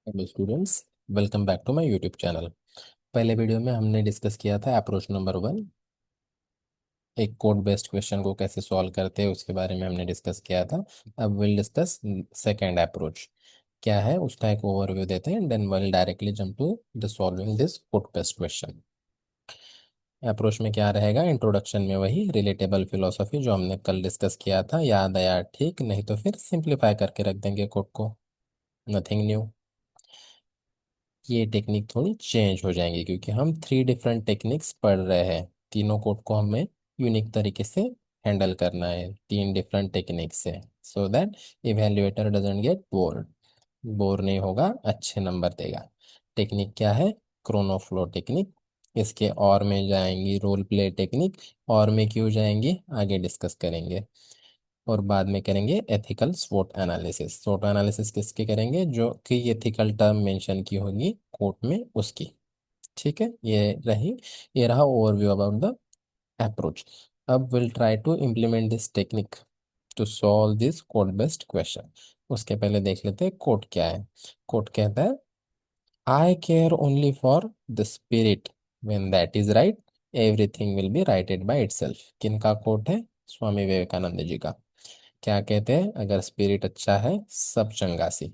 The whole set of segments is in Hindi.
Hello students, welcome back to my YouTube channel. पहले वीडियो में हमने डिस्कस किया था अप्रोच नंबर 1। एक कोड बेस्ड क्वेश्चन को कैसे सॉल्व करते हैं उसके बारे में हमने डिस्कस किया था। अब विल डिस्कस सेकंड अप्रोच क्या है, उसका एक ओवरव्यू देते हैं, then will directly jump to the solving this code based question. Approach में क्या रहेगा, इंट्रोडक्शन में वही रिलेटेबल फिलोसफी जो हमने कल डिस्कस किया था, याद आया ठीक, नहीं तो फिर सिंप्लीफाई करके रख देंगे कोड को। Nothing new. ये टेक्निक थोड़ी चेंज हो जाएंगी क्योंकि हम 3 डिफरेंट टेक्निक्स पढ़ रहे हैं। तीनों कोड को हमें यूनिक तरीके से हैंडल करना है 3 डिफरेंट टेक्निक से, so that evaluator doesn't get bored. Bore नहीं होगा, अच्छे नंबर देगा। टेक्निक क्या है? Chrono flow technique. इसके और में जाएंगी रोल प्ले टेक्निक। और में क्यों जाएंगी आगे डिस्कस करेंगे। और बाद में करेंगे एथिकल स्वोट एनालिसिस। स्वोट एनालिसिस किसके करेंगे? जो कि एथिकल टर्म मेंशन की होगी कोर्ट में उसकी। ठीक है, ये रहा ओवरव्यू अबाउट द अप्रोच। अब will try to implement this technique to solve this code based question. उसके पहले देख लेते हैं कोड क्या है। कोड कहता है I care only for the spirit, when that is right everything will be righted by itself. किनका कोट है? स्वामी विवेकानंद जी का। क्या कहते हैं? अगर स्पिरिट अच्छा है सब चंगासी।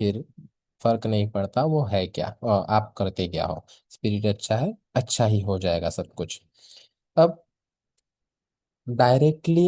फिर फर्क नहीं पड़ता वो है क्या और आप करते क्या हो। स्पिरिट अच्छा है, अच्छा ही हो जाएगा सब कुछ। अब डायरेक्टली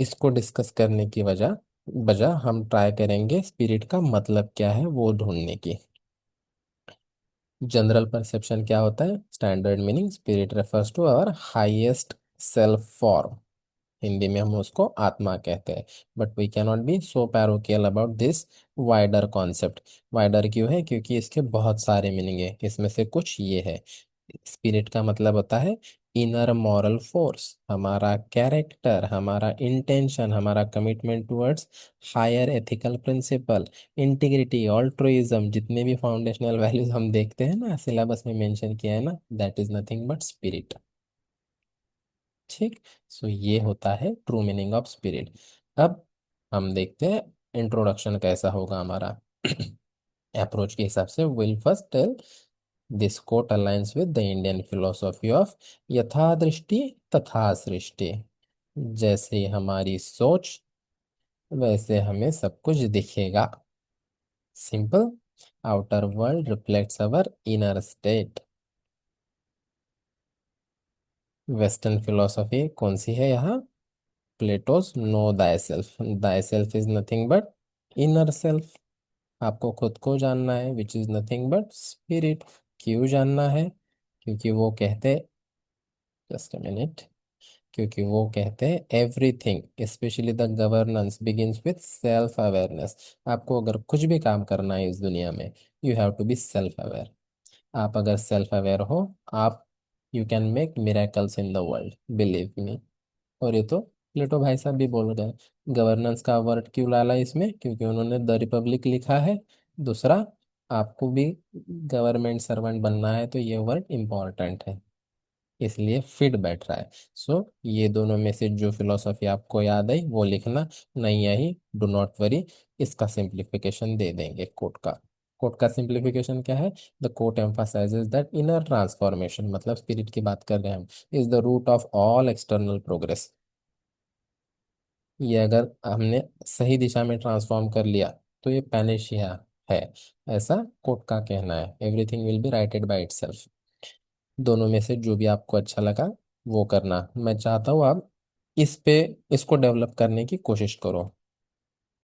इसको डिस्कस करने की वजह वजह हम ट्राई करेंगे स्पिरिट का मतलब क्या है वो ढूंढने की। जनरल परसेप्शन क्या होता है? Standard meaning, spirit refers to our highest self form. Hindi में हम उसको आत्मा कहते हैं। But we cannot be so parochial about this wider concept. Wider क्यों है? क्योंकि इसके बहुत सारे मीनिंग है, इसमें से कुछ ये है। स्पिरिट का मतलब होता है इनर मॉरल फोर्स, हमारा कैरेक्टर, हमारा इंटेंशन, हमारा commitment towards higher ethical principle, integrity, altruism, जितने भी फाउंडेशनल वैल्यूज हम देखते हैं ना, सिलेबस में मेंशन किया है ना, that is nothing but spirit. ठीक। सो ये होता है ट्रू मीनिंग ऑफ स्पिरिट। अब हम देखते हैं इंट्रोडक्शन कैसा होगा हमारा। अप्रोच के हिसाब से will first tell this quote alliance with the Indian philosophy of यथा दृष्टि तथा सृष्टि। जैसे हमारी सोच वैसे हमें सब कुछ दिखेगा। Simple. Outer world reflects our inner state. Western philosophy कौन सी है यहाँ? Plateaus no thy self. Thy self is nothing but inner self. आपको खुद को जानना है विच इज नथिंग बट स्पिरिट। क्यों जानना है? क्योंकि वो कहते, जस्ट अ मिनट, क्योंकि वो कहते हैं everything specially the governance begins with self awareness. आपको अगर कुछ भी काम करना है इस दुनिया में, you have to be self aware. आप अगर सेल्फ अवेयर हो, आप you can make miracles in the world, believe me. और ये तो प्लेटो भाई साहब भी बोल रहे हैं। गवर्नेंस का वर्ड क्यों डाला इसमें? क्योंकि उन्होंने द रिपब्लिक लिखा है। दूसरा, आपको भी गवर्नमेंट सर्वेंट बनना है तो ये वर्ड इम्पोर्टेंट है, इसलिए फिट बैठ रहा है। सो ये दोनों में से जो फिलोसॉफी आपको याद आई वो लिखना, नहीं आई डू नॉट वरी, इसका सिंप्लीफिकेशन दे देंगे कोट का। कोट का सिंप्लीफिकेशन क्या है? The quote emphasises that inner transformation, मतलब स्पिरिट की बात कर रहे हैं हम, is the root of all external progress. ये अगर हमने सही दिशा में ट्रांसफॉर्म कर लिया तो ये पैनेशिया है, ऐसा कोट का कहना है। Everything will be righted by itself. दोनों में से जो भी आपको अच्छा लगा वो करना। मैं चाहता हूँ आप इस पे इसको डेवलप करने की कोशिश करो।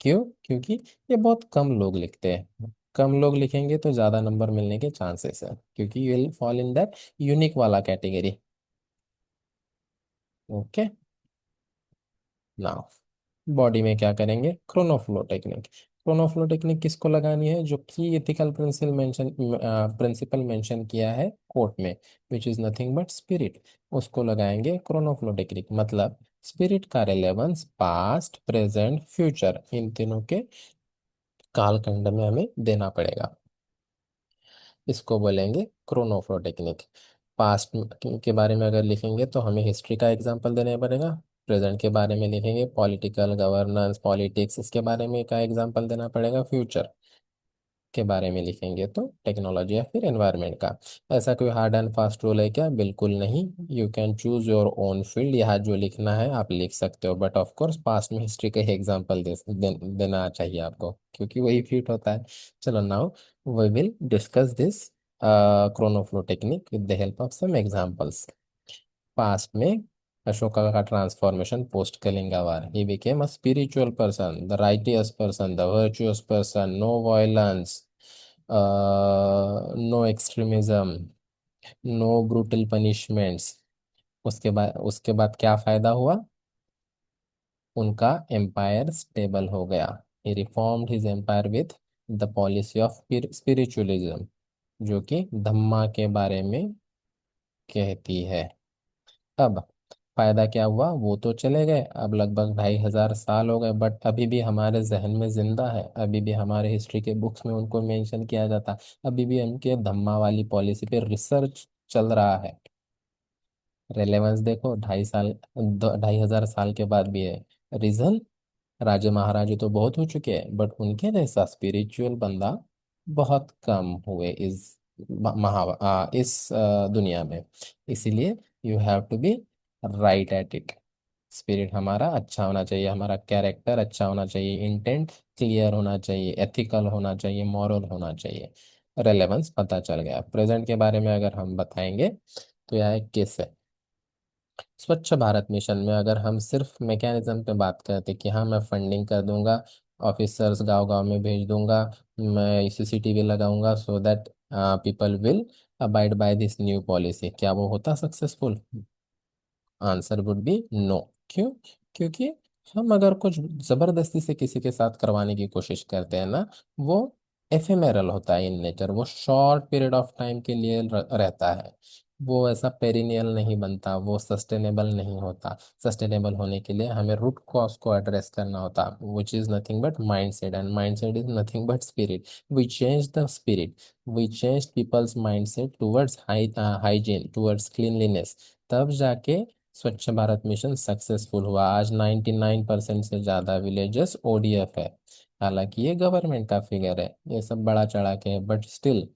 क्यों? क्योंकि ये बहुत कम लोग लिखते हैं। कम लोग लिखेंगे तो ज़्यादा नंबर मिलने के चांसेस है, क्योंकि you will fall in that unique वाला कैटेगरी। ओके। नाउ बॉडी में क्या करेंगे? क्रोनोफ्लो टेक्निक। क्रोनोफ्लो टेक्निक किसको लगानी है? जो कि एथिकल प्रिंसिपल मेंशन किया है कोर्ट में, विच इज नथिंग बट स्पिरिट। उसको लगाएंगे क्रोनोफ्लो टेक्निक। मतलब स्पिरिट का relevance past present future in तीनों के कालखंड में हमें देना पड़ेगा। इसको बोलेंगे क्रोनोफ्लो टेक्निक। पास्ट के बारे में अगर लिखेंगे तो हमें हिस्ट्री का एग्जाम्पल देना पड़ेगा। प्रेजेंट के बारे में लिखेंगे पॉलिटिकल गवर्नेंस पॉलिटिक्स, इसके बारे में का एग्जाम्पल देना पड़ेगा फ्यूचर। के बारे में लिखेंगे तो टेक्नोलॉजी या फिर एनवायरनमेंट का। ऐसा कोई हार्ड एंड फास्ट रूल है क्या? बिल्कुल नहीं। You can choose your own field, यहाँ जो लिखना है आप लिख सकते हो, बट ऑफ कोर्स पास्ट में हिस्ट्री का ही एग्जाम्पल देना चाहिए आपको, क्योंकि वही फिट होता है। चलो now we will discuss this chronoflow technique with the help of some examples. Past में अशोका का transformation post Kalinga war, he became a spiritual person, the righteous person, the virtuous person, no violence, no extremism, no brutal punishments. उसके बाद क्या फायदा हुआ? उनका एम्पायर स्टेबल हो गया। He reformed his empire with the policy of spiritualism, जो कि धम्मा के बारे में कहती है। अब फायदा क्या हुआ? वो तो चले गए, अब लगभग 2,500 साल हो गए, बट अभी भी हमारे जहन में जिंदा है, अभी भी हमारे हिस्ट्री के बुक्स में उनको मेंशन किया जाता, अभी भी उनके धम्मा वाली पॉलिसी पे रिसर्च चल रहा है। रेलेवेंस देखो, 2,500 साल के बाद भी है। रीजन? राजे महाराजे तो बहुत हो चुके हैं, बट उनके जैसा स्पिरिचुअल बंदा बहुत कम हुए इस दुनिया में। इसीलिए you have to be right at it. Spirit हमारा अच्छा होना चाहिए, हमारा कैरेक्टर अच्छा होना चाहिए, इंटेंट क्लियर होना चाहिए, एथिकल होना चाहिए, मॉरल होना चाहिए। रेलेवेंस पता चल गया। प्रेजेंट के बारे में अगर हम बताएंगे तो यह एक केस है। स्वच्छ भारत मिशन में अगर हम सिर्फ मैकेनिज्म पे बात करते कि हाँ मैं फंडिंग कर दूंगा, ऑफिसर्स गांव गांव में भेज दूंगा, मैं सीसीटीवी लगाऊंगा so that people will abide by this new policy, क्या वो होता successful? Answer would be no. क्यों? क्योंकि हम अगर कुछ जबरदस्ती से किसी के साथ करवाने की कोशिश करते हैं ना, वो एफेमेरल होता है इन नेचर, वो शॉर्ट पीरियड ऑफ टाइम के लिए रहता है, वो ऐसा पेरिनियल नहीं बनता, वो सस्टेनेबल नहीं होता। सस्टेनेबल होने के लिए हमें रूट कॉज को एड्रेस करना होता, which is nothing but mind set, and mind set is nothing but spirit. We change the spirit, we change people's mind set towards hygiene, towards cleanliness, तब जाके स्वच्छ भारत मिशन सक्सेसफुल हुआ। आज 99% से ज़्यादा विलेजेस ओडीएफ है। हालांकि ये गवर्नमेंट का फिगर है, ये सब बड़ा चढ़ा के है, बट स्टिल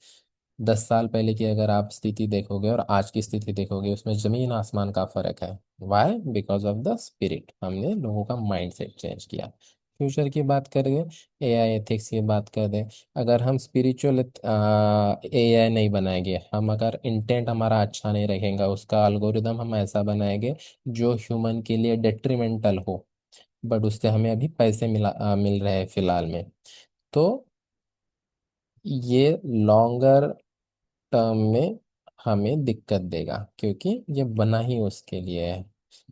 10 साल पहले की अगर आप स्थिति देखोगे और आज की स्थिति देखोगे, उसमें जमीन आसमान का फर्क है। Why? Because of the spirit, हमने लोगों का माइंड सेट चेंज किया। फ्यूचर की बात करें, एआई एथिक्स की बात कर दें, अगर हम स्पिरिचुअल एआई नहीं बनाएंगे, हम अगर इंटेंट हमारा अच्छा नहीं रखेगा, उसका एल्गोरिदम हम ऐसा बनाएंगे जो ह्यूमन के लिए डेट्रीमेंटल हो, बट उससे हमें अभी पैसे मिल रहे हैं फिलहाल में, तो ये लॉन्गर टर्म में हमें दिक्कत देगा, क्योंकि ये बना ही उसके लिए है।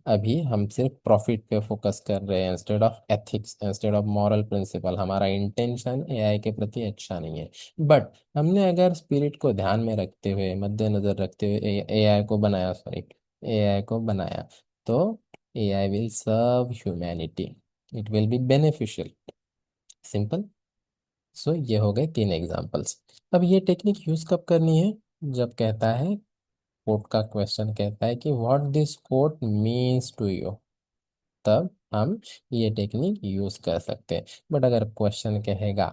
अभी हम सिर्फ प्रॉफिट पे फोकस कर रहे हैं instead of ethics, instead of moral principle. हमारा इंटेंशन एआई के प्रति अच्छा नहीं है, बट हमने अगर स्पिरिट को ध्यान में रखते हुए, मद्देनजर रखते हुए एआई को बनाया, सॉरी, एआई को बनाया, तो AI will serve humanity, it will be beneficial, simple. So ये हो गए 3 एग्जांपल्स। अब ये टेक्निक यूज कब करनी है? जब कहता है, कोर्ट का क्वेश्चन कहता है कि what this quote means to you, तब हम ये टेक्निक यूज कर सकते हैं। बट अगर क्वेश्चन कहेगा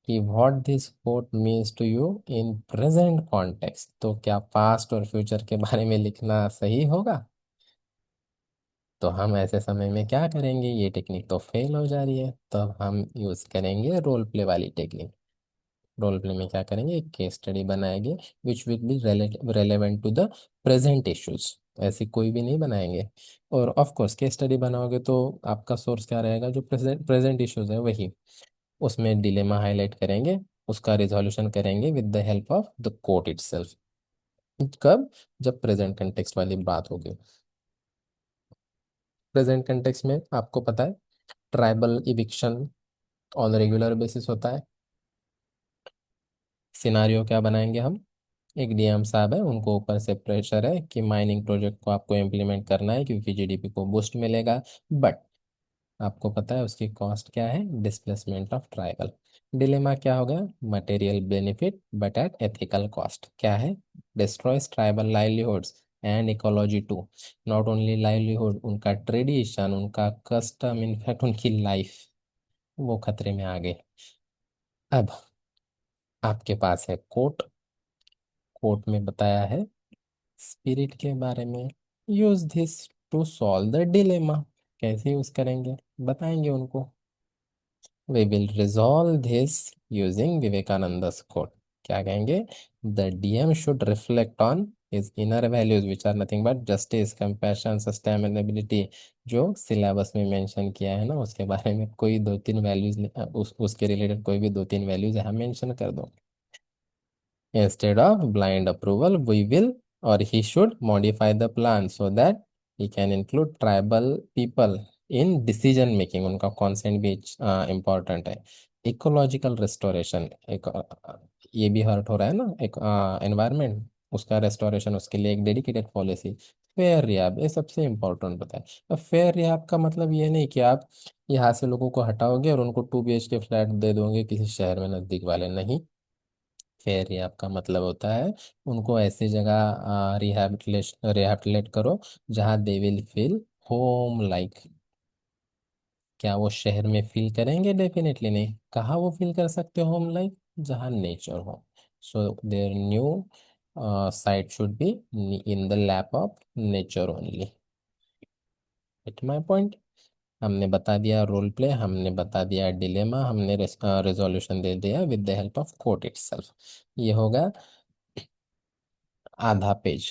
कि what this quote means to you in present context, तो क्या पास्ट और फ्यूचर के बारे में लिखना सही होगा? तो हम ऐसे समय में क्या करेंगे? ये टेक्निक तो फेल हो जा रही है, तो अब हम यूज करेंगे रोल प्ले वाली टेक्निक। रोल प्ले में क्या करेंगे? एक केस स्टडी बनाएंगे which will be relevant to the present issues, ऐसी कोई भी नहीं बनाएंगे। और ऑफ कोर्स केस स्टडी बनाओगे तो आपका सोर्स क्या रहेगा? जो प्रेजेंट प्रेजेंट इश्यूज है वही, उसमें डिलेमा हाईलाइट करेंगे, उसका रिजोल्यूशन करेंगे with the help of the court itself. कब? जब प्रेजेंट कंटेक्स्ट वाली बात होगी। प्रेजेंट कंटेक्स्ट में आपको पता है, tribal eviction on regular basis होता है। सिनारियो क्या बनाएंगे हम? एक डीएम साहब है, उनको ऊपर से प्रेशर है कि माइनिंग प्रोजेक्ट को आपको इम्प्लीमेंट करना है क्योंकि जीडीपी को बूस्ट मिलेगा, बट आपको पता है उसकी कॉस्ट क्या है? Displacement of tribal. डिलेमा क्या होगा? Material benefit but at ethical cost. क्या है? Destroys tribal livelihoods and ecology too. Not only livelihood, उनका ट्रेडिशन, उनका कस्टम, इनफैक्ट उनकी लाइफ, वो खतरे में आ गए। अब आपके पास है कोट, कोट में बताया है स्पिरिट के बारे में। Use this to solve the dilemma. कैसे यूज करेंगे बताएंगे उनको। We will resolve this using विवेकानंद's quote। क्या कहेंगे? The DM should reflect on his inner values which are nothing but justice, compassion, sustainability। जो सिलेबस में मेंशन किया है ना, उसके बारे में कोई दो तीन वैल्यूज, उसके रिलेटेड कोई भी दो तीन वैल्यूज यहाँ मेंशन कर दो। Instead of blind approval, we will or he should modify the plan so that he can include tribal people in decision making। उनका consent भी important है। इकोलॉजिकल रिस्टोरेशन, एक ये भी हर्ट हो रहा है ना, एक एनवायरनमेंट, उसका रेस्टोरेशन, उसके लिए एक डेडिकेटेड पॉलिसी। फेयर रिहाब, ये सबसे इम्पोर्टेंट होता है। अब फेयर रिहाब का मतलब ये नहीं कि आप यहाँ से लोगों को हटाओगे और उनको 2 BHK फ्लैट दे दोगे किसी शहर में नजदीक वाले, नहीं। फेयर रिहैब का मतलब होता है उनको ऐसी जगह रिहैबिलिटेट करो जहाँ they will feel home like. क्या वो शहर में फील करेंगे? डेफिनेटली नहीं। कहाँ वो फील कर सकते हो होम लाइक? जहाँ नेचर हो। So their new site should be in the lap of nature only. It my point. हमने बता दिया रोल प्ले, हमने बता दिया डिलेमा, हमने रेजोल्यूशन दे दिया with the help of court itself. ये होगा आधा पेज।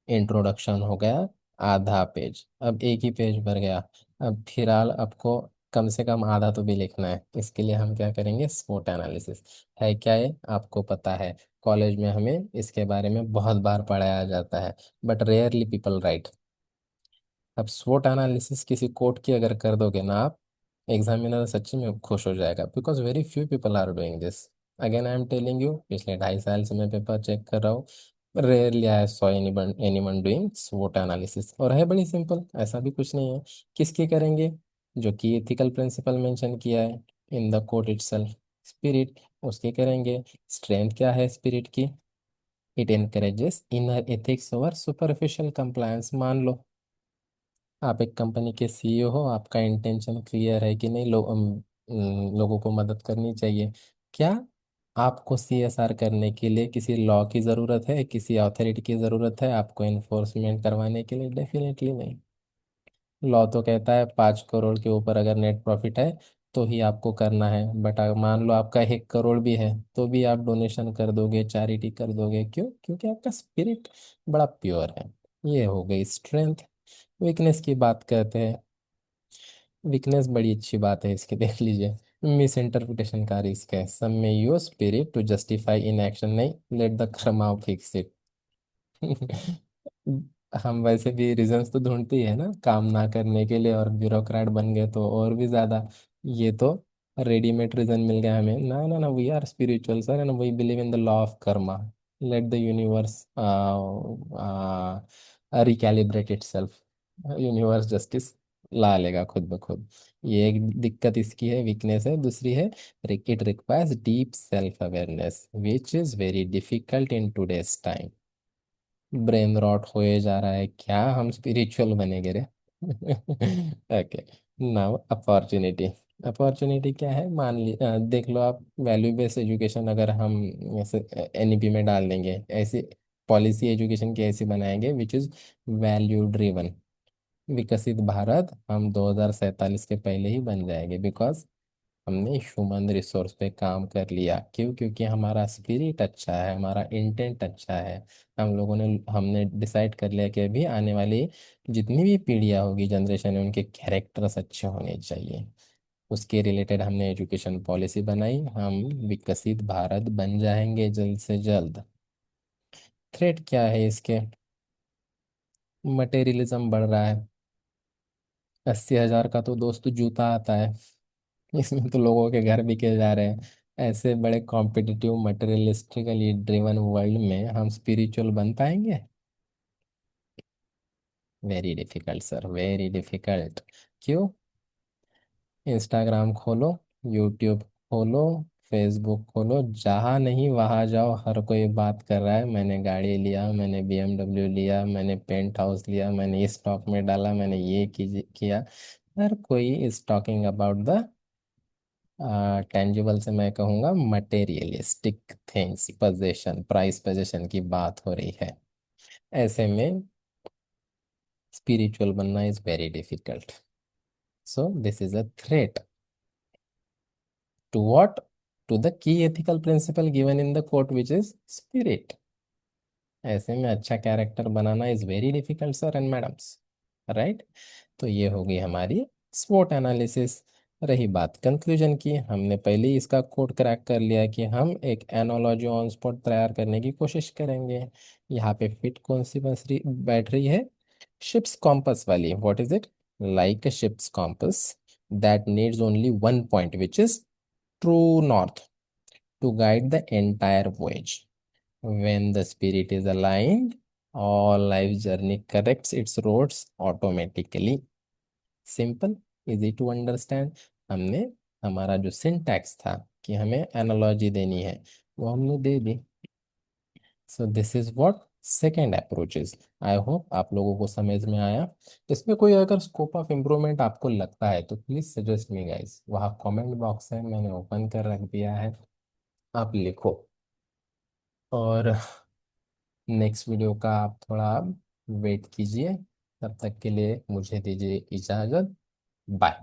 इंट्रोडक्शन हो गया आधा पेज, अब एक ही पेज भर गया। अब फिलहाल आपको कम से कम आधा तो भी लिखना है। इसके लिए हम क्या करेंगे? स्वोट एनालिसिस। है क्या ये? आपको पता है, कॉलेज में हमें इसके बारे में बहुत बार पढ़ाया जाता है, बट रेयरली पीपल राइट। अब स्वोट एनालिसिस किसी कोड की अगर कर दोगे ना आप, एग्जामिनर सच्ची में खुश हो जाएगा, because very few people are doing this. Again I am telling you, पिछले 2.5 साल से मैं पेपर चेक कर रहा हूँ, rarely I saw anyone doing स्वोट एनालिसिस। और है बड़ी सिंपल, ऐसा भी कुछ नहीं है। किसकी करेंगे? जो कि एथिकल प्रिंसिपल मेंशन किया है in the code itself, spirit, उसकी करेंगे। स्ट्रेंथ क्या है स्पिरिट की? It encourages inner ethics over superficial compliance. मान लो आप एक कंपनी के सीईओ हो, आपका इंटेंशन क्लियर है कि नहीं, लोगों को मदद करनी चाहिए। क्या आपको सीएसआर करने के लिए किसी लॉ की ज़रूरत है, किसी अथॉरिटी की ज़रूरत है आपको इन्फोर्समेंट करवाने के लिए? डेफिनेटली नहीं। लॉ तो कहता है 5 करोड़ के ऊपर अगर नेट प्रॉफिट है तो ही आपको करना है, बट अगर मान लो आपका 1 करोड़ भी है तो भी आप डोनेशन कर दोगे, चैरिटी कर दोगे। क्यों? क्योंकि आपका स्पिरिट बड़ा प्योर है। ये हो गई स्ट्रेंथ। वीकनेस की बात करते हैं। वीकनेस बड़ी अच्छी बात है इसके, देख लीजिए। मिस इंटरप्रिटेशन का रिस्क है। Some may use spirit to justify inaction. नहीं, let the karma fix it. हम वैसे भी रीजंस तो ढूंढते ही है ना काम ना करने के लिए, और ब्यूरोक्रेट बन गए तो और भी ज्यादा। ये तो रेडीमेड रीजन मिल गया हमें। ना ना ना, we are spiritual sir and we believe in the law of karma. Let the universe recalibrate itself. Universe justice ला लेगा खुद ब खुद। ये एक दिक्कत इसकी है, वीकनेस है। दूसरी है, it requires deep self awareness which is very difficult in today's time. Brain rot होए जा रहा है क्या, हम स्पिरिचुअल बनेंगे रे? ओके। Now opportunity. अपॉर्चुनिटी क्या है? देख लो आप, वैल्यू बेस्ड एजुकेशन अगर हम ऐसे एनईपी में डाल देंगे, ऐसी पॉलिसी एजुकेशन की ऐसी बनाएंगे विच इज वैल्यू ड्रिवन, विकसित भारत हम 2047 के पहले ही बन जाएंगे, बिकॉज हमने ह्यूमन रिसोर्स पे काम कर लिया। क्यों? क्योंकि हमारा स्पिरिट अच्छा है, हमारा इंटेंट अच्छा है। हमने डिसाइड कर लिया कि अभी आने वाली जितनी भी पीढ़ियाँ होगी, जनरेशन है, उनके कैरेक्टर्स अच्छे होने चाहिए। उसके रिलेटेड हमने एजुकेशन पॉलिसी बनाई, हम विकसित भारत बन जाएंगे जल्द से जल्द। थ्रेट क्या है इसके? मटेरियलिज्म बढ़ रहा है। 80,000 का तो दोस्त जूता आता है, इसमें तो लोगों के घर बिके जा रहे हैं। ऐसे बड़े कॉम्पिटिटिव मटेरियलिस्टिकली ड्रिवन वर्ल्ड में हम स्पिरिचुअल बन पाएंगे? Very difficult sir, very difficult. क्यों? इंस्टाग्राम खोलो, यूट्यूब खोलो, फेसबुक खोलो, जहाँ नहीं वहाँ जाओ, हर कोई बात कर रहा है। मैंने गाड़ी लिया, मैंने BMW लिया, मैंने पेंट हाउस लिया, मैंने इस स्टॉक में डाला, मैंने ये किया। हर कोई is talking about the tangible से मैं कहूँगा materialistic things, possession, price possession की बात हो रही है। ऐसे में स्पिरिचुअल बनना is very difficult. So this is a threat to what, to the key ethical principle given in the quote which is spirit. ऐसे में अच्छा कैरेक्टर बनाना is very difficult sir and madams, right. तो ये होगी हमारी स्वोट एनालिसिस। रही बात कंक्लूजन की, हमने पहले ही इसका कोड क्रैक कर लिया कि हम एक एनोलॉजी ऑन स्पॉट तैयार करने की कोशिश करेंगे। यहाँ पे फिट कौन सी बस रही बैठ रही है, शिप्स कॉम्पस वाली। What is it? Like a ship's compass that needs only one point which is true north to guide the entire voyage. When the spirit is aligned, all life journey corrects its roads automatically. Simple, easy to understand। हमने हमारा जो सिंटैक्स था कि हमें एनालॉजी देनी है, वो हमने दे दी। So this is what second approach is. I hope आप लोगों को समझ में आया। इसमें कोई अगर स्कोप ऑफ इम्प्रूवमेंट आपको लगता है तो प्लीज सजेस्ट मी गाइस, वहाँ कमेंट बॉक्स है, मैंने ओपन कर रख दिया है, आप लिखो। और नेक्स्ट वीडियो का आप थोड़ा वेट कीजिए। तब तक के लिए मुझे दीजिए इजाज़त। बाय।